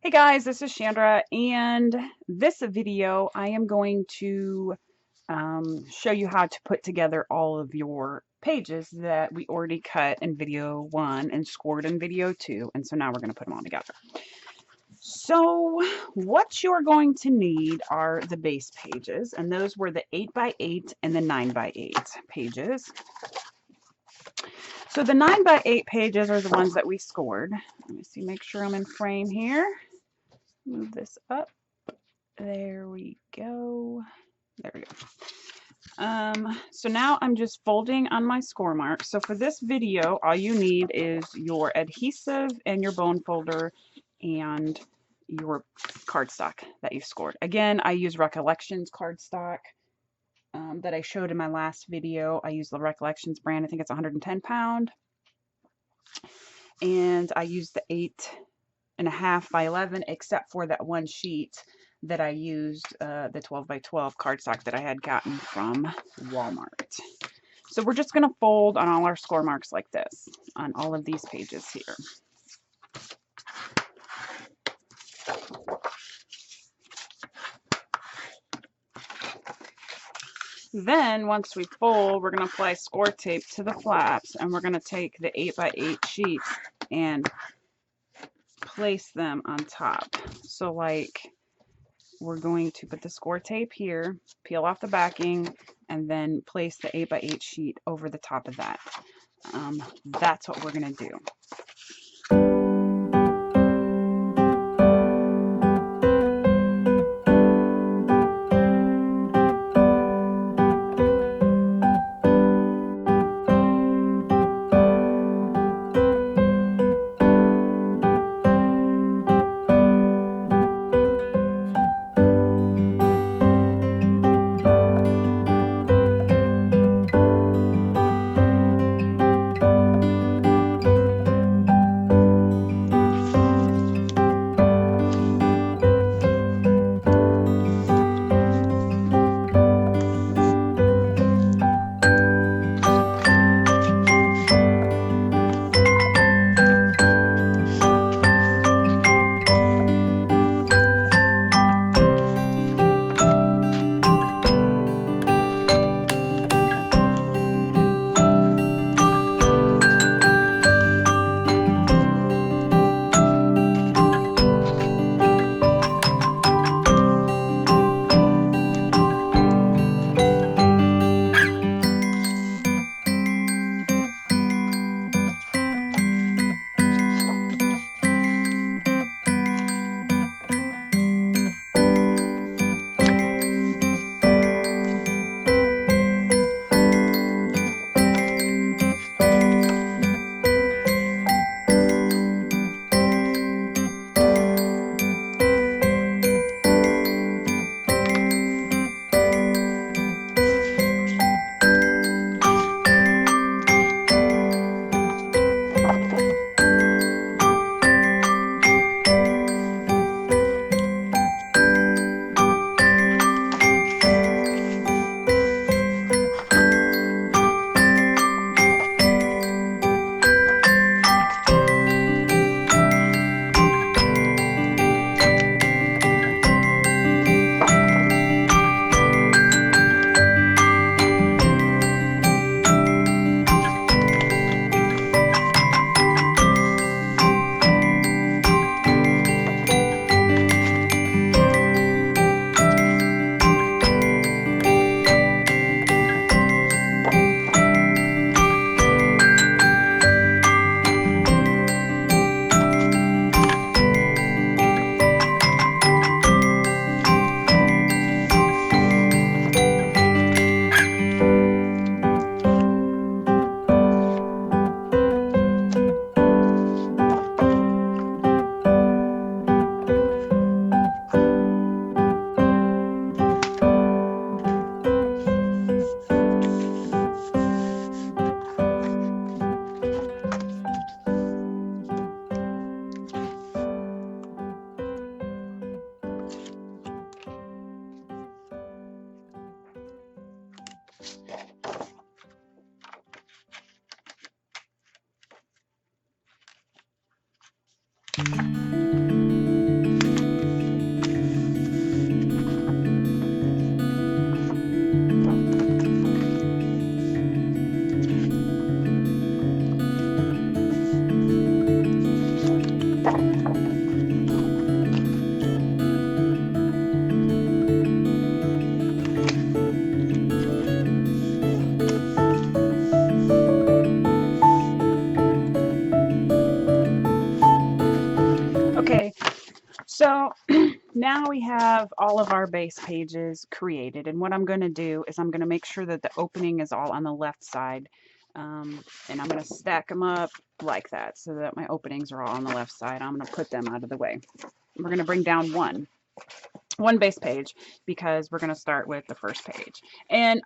Hey guys, this is Chandra, and this video I am going to show you how to put together all of your pages that we already cut in video 1 and scored in video 2, and so now we're going to put them all together. So what you're going to need are the base pages, and those were the 8x8 and the 9x8 pages. So the 9x8 pages are the ones that we scored. Let me see, make sure I'm in frame here. Move this up. There we go. There we go. So now I'm just folding on my score mark. So for this video, all you need is your adhesive and your bone folder and your cardstock that you've scored. Again, I use Recollections cardstock that I showed in my last video. I use the Recollections brand. I think it's 110 pound. And I use the 8.5 by 11, except for that one sheet that I used, the 12 by 12 cardstock that I had gotten from Walmart. So we're just going to fold on all our score marks like this on all of these pages here. Then once we fold, we're going to apply score tape to the flaps, and we're going to take the 8x8 sheets and place them on top. So like, we're going to put the score tape here, peel off the backing, and then place the 8x8 sheet over the top of that. That's what we're going to do. Okay, so now we have all of our base pages created, and what I'm going to do is I'm going to make sure that the opening is all on the left side, and I'm going to stack them up like that so that my openings are all on the left side. I'm going to put them out of the way. We're going to bring down one base page because we're going to start with the first page, and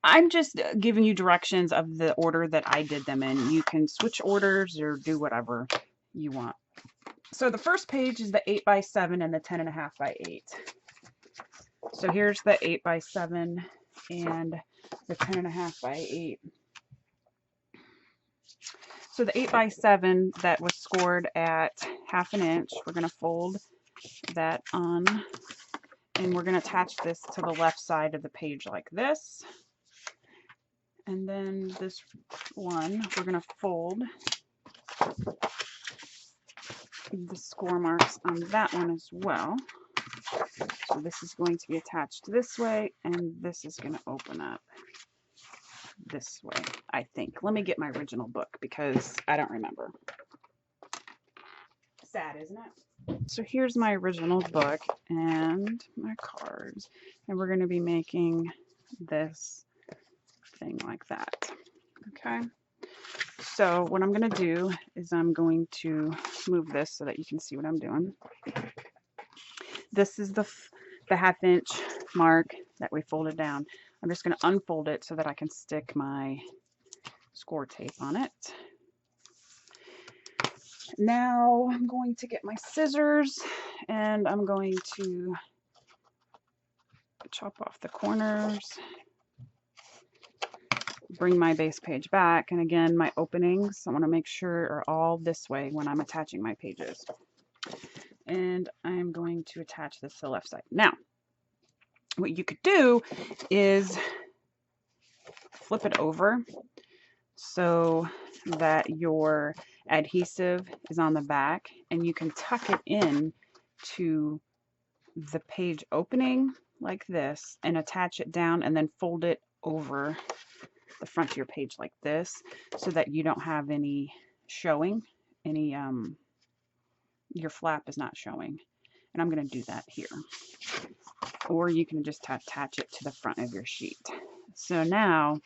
I'm just giving you directions of the order that I did them in. You can switch orders or do whatever you want. So the first page is the 8x7 and the 10.5 by 8. So here's the 8x7 and the 10.5 by 8. So the 8x7 that was scored at 1/2 inch, we're going to fold that on, and we're going to attach this to the left side of the page like this. And then this one, we're going to fold the score marks on that one as well. So this is going to be attached this way, and this is going to open up this way, I think. Let me get my original book because I don't remember. Sad, isn't it? So here's my original book and my cards, and we're going to be making this thing like that. Okay. So what I'm going to do is I'm going to move this so that you can see what I'm doing. This is the 1/2 inch mark that we folded down. I'm just going to unfold it so that I can stick my score tape on it. Now I'm going to get my scissors and I'm going to chop off the corners, bring my base page back, and again my openings I want to make sure are all this way when I'm attaching my pages. And I'm going to attach this to the left side. Now what you could do is flip it over so that your adhesive is on the back, and you can tuck it in to the page opening like this and attach it down and then fold it over the front of your page like this so that you don't have any showing, any your flap is not showing. And I'm going to do that here. Or you can just attach it to the front of your sheet. So now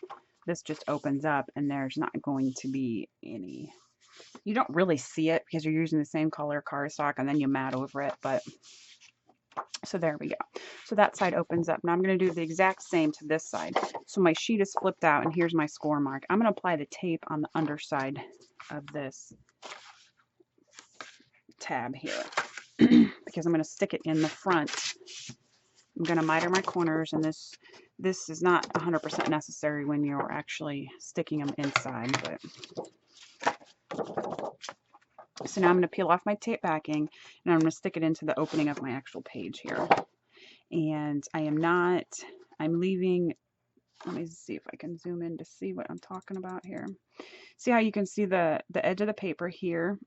this just opens up and there's not going to be any, you don't really see it because you're using the same color cardstock and then you mat over it, but so there we go. So that side opens up. Now I'm going to do the exact same to this side. So my sheet is flipped out and here's my score mark. I'm going to apply the tape on the underside of this tab here because I'm going to stick it in the front. I'm going to miter my corners, and this is not 100% necessary when you're actually sticking them inside. But so now I'm going to peel off my tape backing, and I'm going to stick it into the opening of my actual page here. And I'm leaving, let me see if I can zoom in to see what I'm talking about here. See how you can see the edge of the paper here,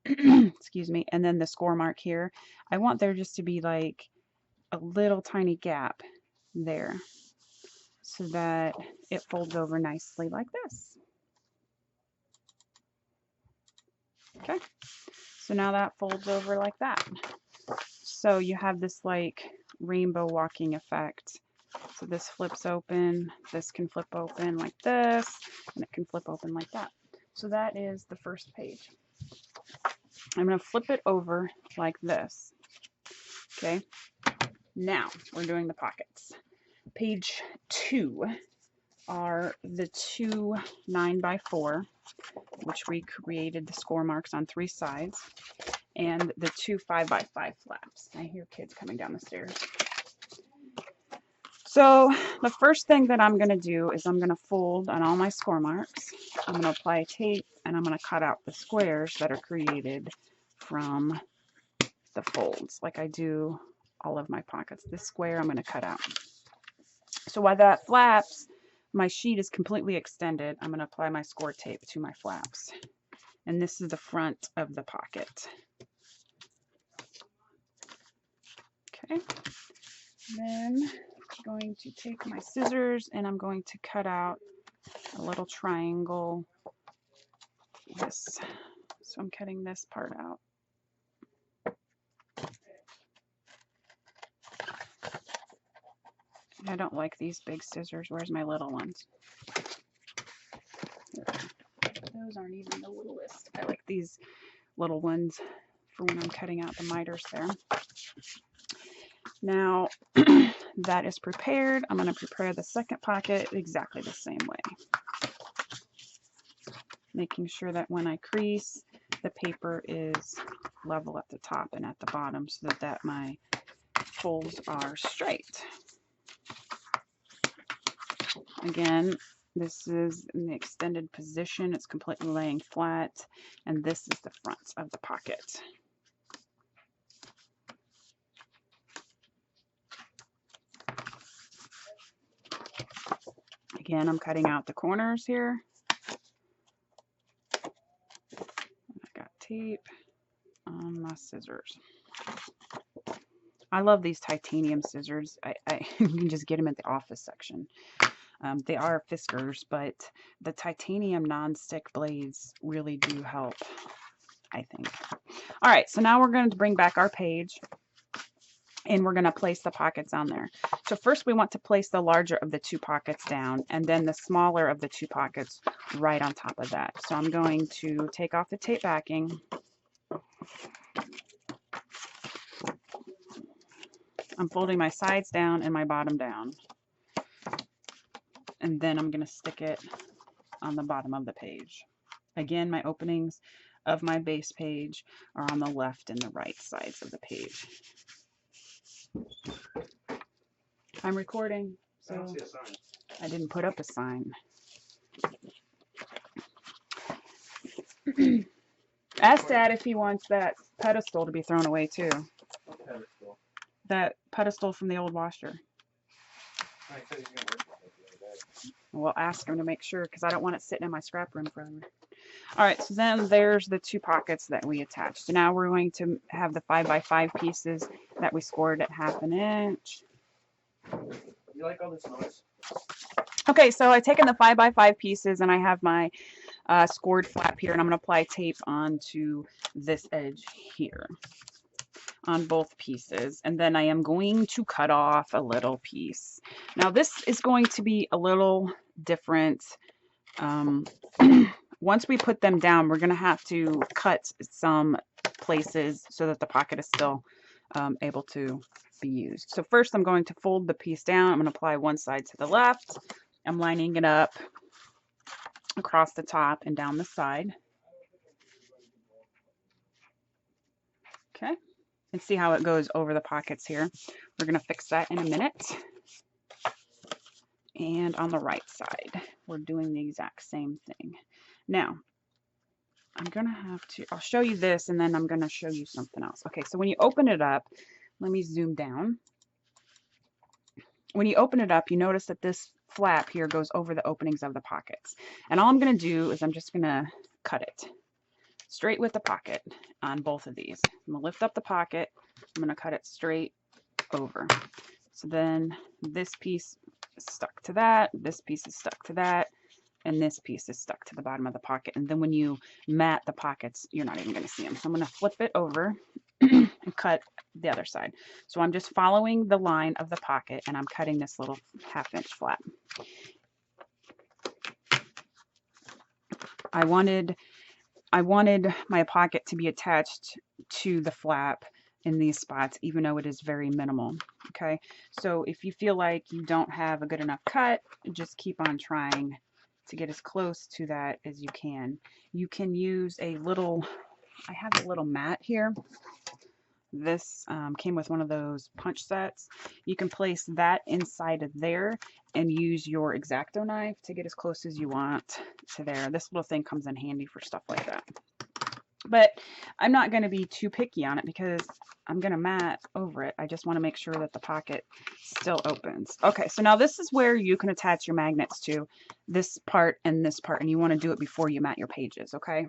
excuse me, and then the score mark here. I want there just to be like a little tiny gap there so that it folds over nicely like this. Okay, so now that folds over like that. So you have this like rainbow walking effect. So this flips open, this can flip open like this, and it can flip open like that. So that is the first page. I'm going to flip it over like this. Okay, now we're doing the pockets. Page 2 are the 2 9x4, which we created the score marks on 3 sides, and the 2 5x5 flaps. I hear kids coming down the stairs. So the first thing that I'm going to do is I'm going to fold on all my score marks. I'm going to apply tape, and I'm going to cut out the squares that are created from the folds like I do all of my pockets. This square I'm going to cut out. So while that flaps, my sheet is completely extended. I'm going to apply my score tape to my flaps. And this is the front of the pocket. Okay. Then I'm going to take my scissors and I'm going to cut out a little triangle. This. So I'm cutting this part out. I don't like these big scissors. Where's my little ones? Those aren't even the littlest. I like these little ones for when I'm cutting out the miters there. Now that is prepared, I'm going to prepare the second pocket exactly the same way. Making sure that when I crease, the paper is level at the top and at the bottom so that my folds are straight. Again, this is in the extended position. It's completely laying flat, and this is the front of the pocket. Again, I'm cutting out the corners here. I got tape on my scissors. I love these titanium scissors. You can just get them at the office section. They are Fiskars, but the titanium non-stick blades really do help, I think. All right, so now we're going to bring back our page and we're going to place the pockets on there. So first we want to place the larger of the two pockets down and then the smaller of the two pockets right on top of that. So I'm going to take off the tape backing. I'm folding my sides down and my bottom down. And then I'm going to stick it on the bottom of the page. Again, my openings of my base page are on the left and the right sides of the page. I'm recording, so I don't see a sign. I didn't put up a sign. Ask Dad if he wants that pedestal to be thrown away too. What pedestal? That pedestal from the old washer. I said he's gonna work on it the other day. Well, ask him to make sure because I don't want it sitting in my scrap room forever. All right, so then there's the two pockets that we attached. So now we're going to have the 5x5 pieces that we scored at 1/2 inch. You like all this noise? Okay, so I've taken the 5x5 pieces and I have my scored flap here, and I'm going to apply tape onto this edge here on both pieces, and then I am going to cut off a little piece. Now this is going to be a little different. Once we put them down, we're going to have to cut some places so that the pocket is still able to be used. So first I'm going to fold the piece down. I'm going to apply one side to the left. I'm lining it up across the top and down the side. Okay, and see how it goes over the pockets here. We're going to fix that in a minute. And on the right side, we're doing the exact same thing. Now, I'm going to have to, I'll show you this and then I'm going to show you something else. Okay, so when you open it up, let me zoom down. When you open it up, you notice that this flap here goes over the openings of the pockets. And all I'm going to do is I'm just going to cut it straight with the pocket on both of these. I'm going to lift up the pocket. I'm going to cut it straight over. So then this piece is stuck to that. This piece is stuck to that. And this piece is stuck to the bottom of the pocket. And then when you mat the pockets, you're not even going to see them. So I'm going to flip it over and cut the other side. So I'm just following the line of the pocket and I'm cutting this little 1/2 inch flap. I wanted my pocket to be attached to the flap in these spots, even though it is very minimal. Okay, so if you feel like you don't have a good enough cut, just keep on trying to get as close to that as you can. You can use a little, I have a little mat here. This came with one of those punch sets. You can place that inside of there and use your X-Acto knife to get as close as you want to there. This little thing comes in handy for stuff like that. But I'm not going to be too picky on it because I'm going to mat over it. I just want to make sure that the pocket still opens. Okay, so now this is where you can attach your magnets to, this part and this part, and you want to do it before you mat your pages, okay?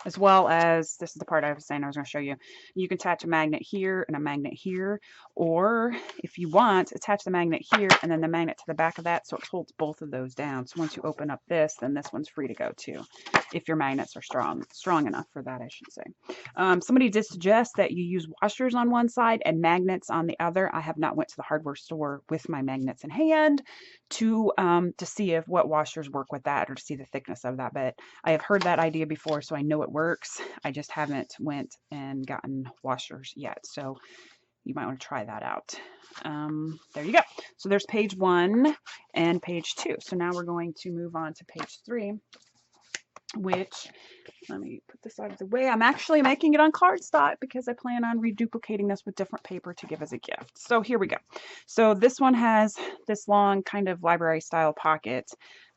as well as, this is the part I was saying I was going to show you, you can attach a magnet here and a magnet here, or if you want, attach the magnet here and then the magnet to the back of that so it holds both of those down. So once you open up this, then this one's free to go too, if your magnets are strong enough for that, I should say. Somebody did suggest that you use washers on one side and magnets on the other. I have not went to the hardware store with my magnets in hand to see if what washers work with that or to see the thickness of that, but I have heard that idea before, so I know it works. I just haven't went and gotten washers yet, so you might want to try that out. There you go. So there's page 1 and page 2. So now we're going to move on to page 3, which, let me put this out of the way. I'm actually making it on cardstock because I plan on reduplicating this with different paper to give as a gift. So here we go. So this one has this long kind of library style pocket,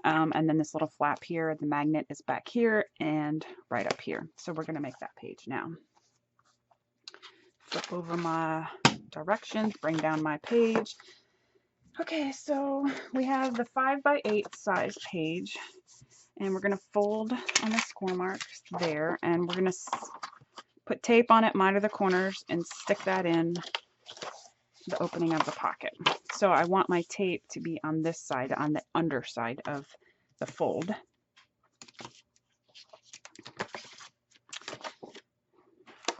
and then this little flap here. The magnet is back here and right up here. So we're going to make that page now. Flip over my directions, bring down my page. Okay, so we have the 5x8 size page, and we're going to fold on the score marks there, and we're going to put tape on it, miter the corners, and stick that in the opening of the pocket. So I want my tape to be on this side, on the underside of the fold.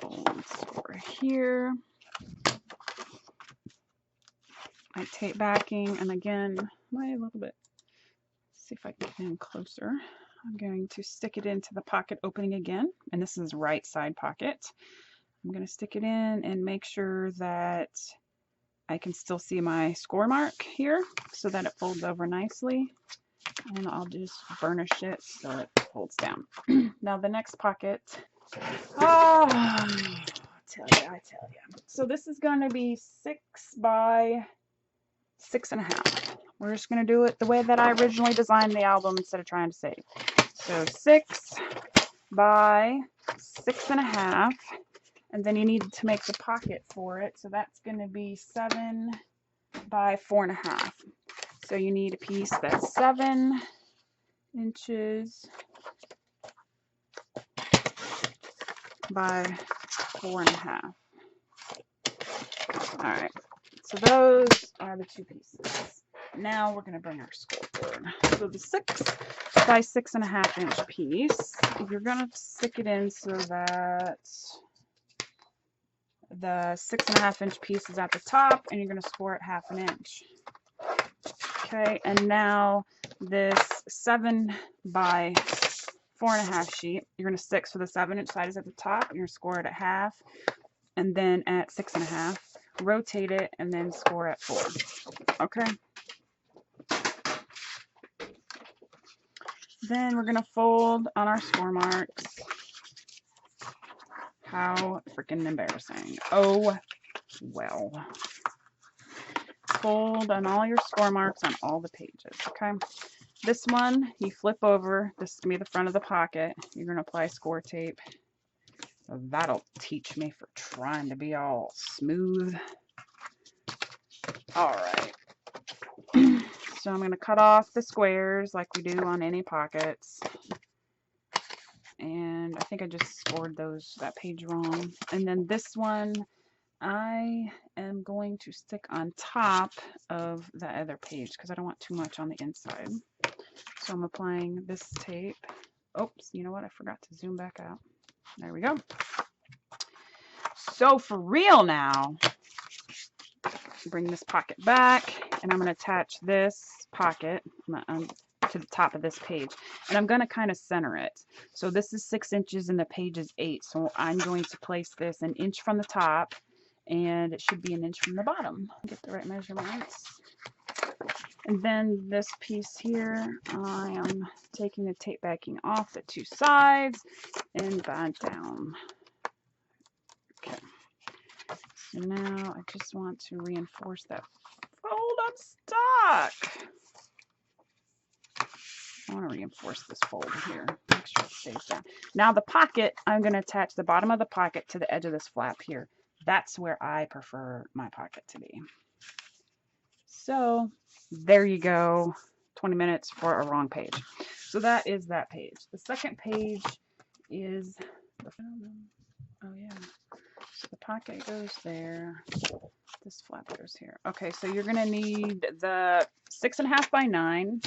Fold score here. My tape backing, and again, a little bit, see if I can get in closer. I'm going to stick it into the pocket opening again, and this is right side pocket. I'm going to stick it in and make sure that I can still see my score mark here so that it folds over nicely, and I'll just burnish it so it folds down. Now the next pocket, oh, I tell you. So this is going to be 6 by 6.5. We're just going to do it the way that I originally designed the album instead of trying to save. So 6 by 6.5, and then you need to make the pocket for it. So that's going to be 7 by 4.5. So you need a piece that's 7 inches by 4.5. All right. So those are the 2 pieces. Now we're going to bring our score forward. So the 6 by 6.5 inch piece, you're going to stick it in so that the 6.5 inch piece is at the top, and you're going to score it 1/2 inch. Okay, and now this 7 by 4.5 sheet, you're going to stick, so the 7 inch side is at the top, you're going to score it at 1/2, and then at 6.5. Rotate it and then score at 4. Okay. Then we're gonna fold on our score marks. How freaking embarrassing. Oh well. Fold on all your score marks on all the pages. Okay. This one you flip over. This is gonna be the front of the pocket. You're gonna apply score tape. So that'll teach me for trying to be all smooth. All right. So I'm going to cut off the squares like we do on any pockets. And I think I just scored that page wrong. And then this one, I am going to stick on top of the other page because I don't want too much on the inside. So I'm applying this tape. Oops, you know what? I forgot to zoom back out. There we go. So for real now, bring this pocket back, and I'm going to attach this pocket to the top of this page, and I'm going to kind of center it. So this is 6 inches and the page is 8, so I'm going to place this 1 inch from the top, and it should be 1 inch from the bottom. Get the right measurements. And then this piece here, I am taking the tape backing off the 2 sides and back down. Okay. So now I just want to reinforce that fold. I'm stuck. I want to reinforce this fold here. Make sure it stays down. Now the pocket, I'm going to attach the bottom of the pocket to the edge of this flap here. That's where I prefer my pocket to be. So there you go. 20 minutes for a wrong page. So that is that page. The second page is the, oh yeah, so the pocket goes there. This flap goes here. Okay, so you're gonna need the 6.5 by 9,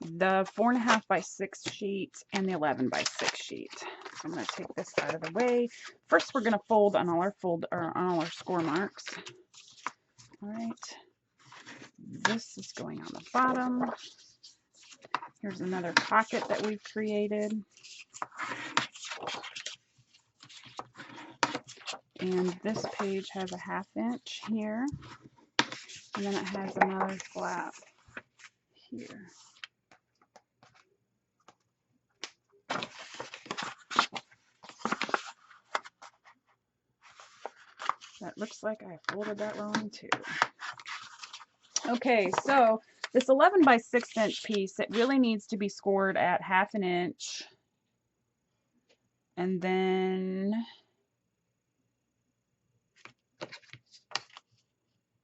the 4.5 by 6 sheet, and the 11 by 6 sheet. So I'm gonna take this out of the way. First, we're gonna fold on all our score marks. All right, this is going on the bottom. Here's another pocket that we've created. And this page has a 1/2 inch here. And then it has another flap here. That looks like I folded that wrong too. Okay, so this 11 by 6 inch piece, it really needs to be scored at 1/2 inch. And then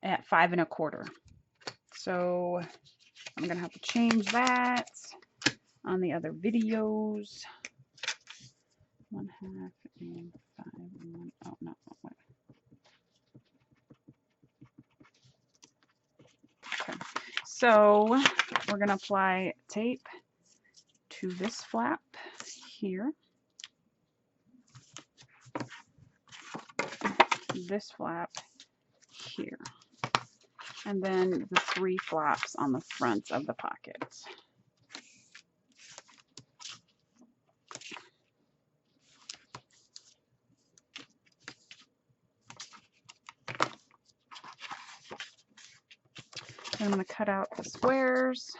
at 5 1/4. So I'm gonna have to change that on the other videos. 1/2 and 5 and 1. Oh no, wait. Okay, so we're gonna apply tape to this flap here, this flap here, and then the 3 flaps on the front of the pocket. I'm going to cut out the squares.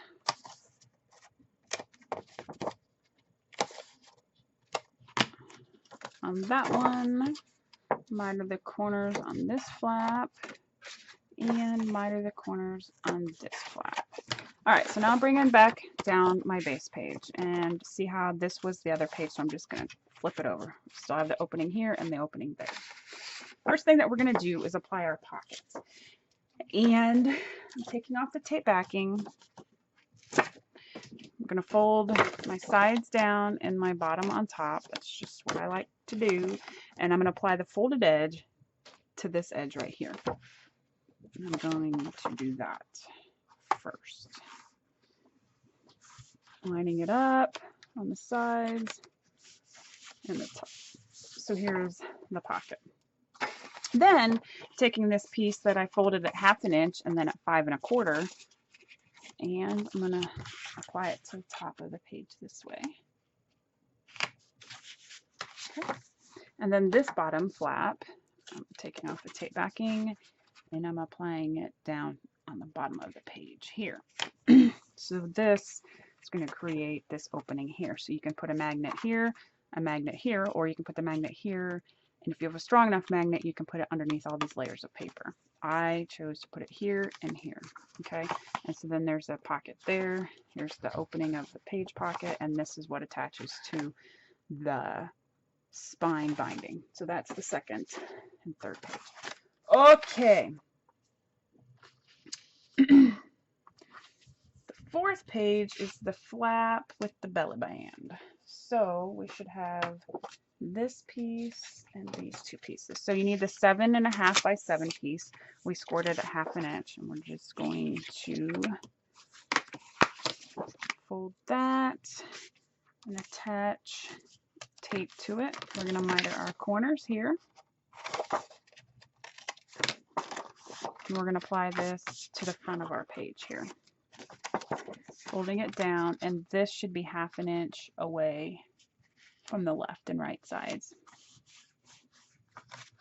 On that one, miter the corners on this flap, and miter the corners on this flap. All right, so now I'm bringing back down my base page, and see how this was the other page, so I'm just going to flip it over. Still have the opening here and the opening there. First thing that we're going to do is apply our pockets. And I'm taking off the tape backing. I'm going to fold my sides down and my bottom on top. That's just what I like to do. And I'm going to apply the folded edge to this edge right here. And I'm going to do that first. Lining it up on the sides and the top. So here's the pocket. Then taking this piece that I folded at 1/2 inch and then at 5 1/4, and I'm going to apply it to the top of the page this way. Okay. And then this bottom flap, I'm taking off the tape backing and I'm applying it down on the bottom of the page here. So this is going to create this opening here. So you can put a magnet here, or you can put the magnet here. And if you have a strong enough magnet, you can put it underneath all these layers of paper. I chose to put it here and here, okay? And so then there's a pocket there. Here's the opening of the page pocket, and this is what attaches to the spine binding. So that's the second and third page. Okay. The fourth page is the flap with the belly band. So we should have this piece and these 2 pieces. So you need the 7 1/2 by 7 piece. We scored it at 1/2 inch, and we're just going to fold that and attach tape to it. We're going to miter our corners here. And we're going to apply this to the front of our page here. Folding it down, and this should be 1/2 inch away from the left and right sides,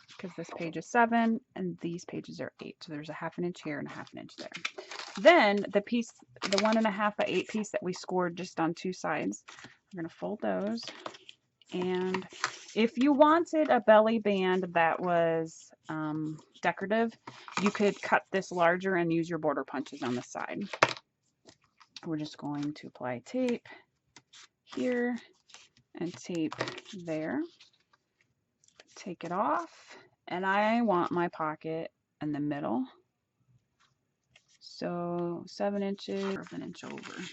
because this page is 7 and these pages are 8. So there's a 1/2 inch here and a 1/2 inch there. Then the piece, the 1 1/2 by 8 piece that we scored just on 2 sides, we're going to fold those. And if you wanted a belly band that was decorative, you could cut this larger and use your border punches on the side. We're just going to apply tape here and tape there. Take it off, and I want my pocket in the middle. So 7 inches, or 1 inch over.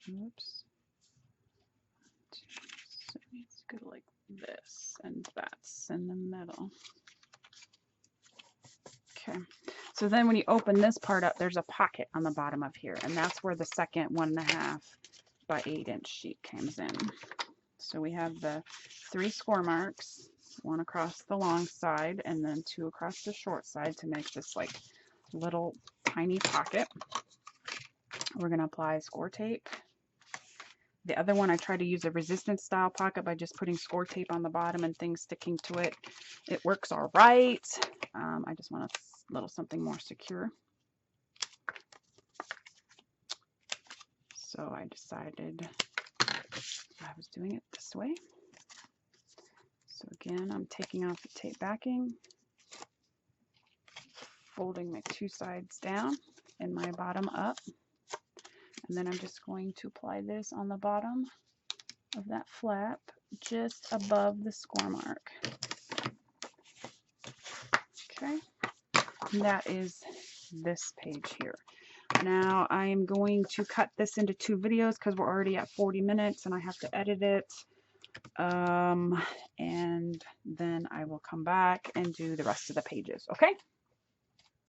Oops. this, and that's in the middle. Okay, so then when you open this part up, there's a pocket on the bottom of here, and that's where the second 1.5 by 8 inch sheet comes in. So we have the 3 score marks, 1 across the long side and then 2 across the short side to make this like little tiny pocket. We're going to apply score tape. The other one, I tried to use a resistance style pocket by just putting score tape on the bottom and things sticking to it. It works all right. I just want a little something more secure. So I decided I was doing it this way. So again, I'm taking off the tape backing, folding my 2 sides down and my bottom up. And then I'm just going to apply this on the bottom of that flap just above the score mark. Okay, and that is this page here. Now I am going to cut this into 2 videos because we're already at 40 minutes and I have to edit it. And then I will come back and do the rest of the pages. Okay.